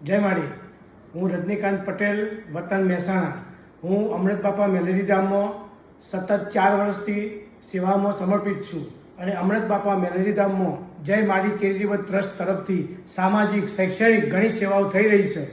જય માળી. હું રજનીકાંત પટેલ, વતન મહેસાણા. હું અમૃત બાપા મેલેરી ધામમાં સતત 4 વર્ષથી સેવામાં સમર્પિત છું અને અમૃત બાપા મેલેરી ધામમાં જય માળી ચેરિટેબલ ટ્રસ્ટ તરફથી સામાજિક, શૈક્ષણિક ઘણી સેવાઓ થઈ રહી છે.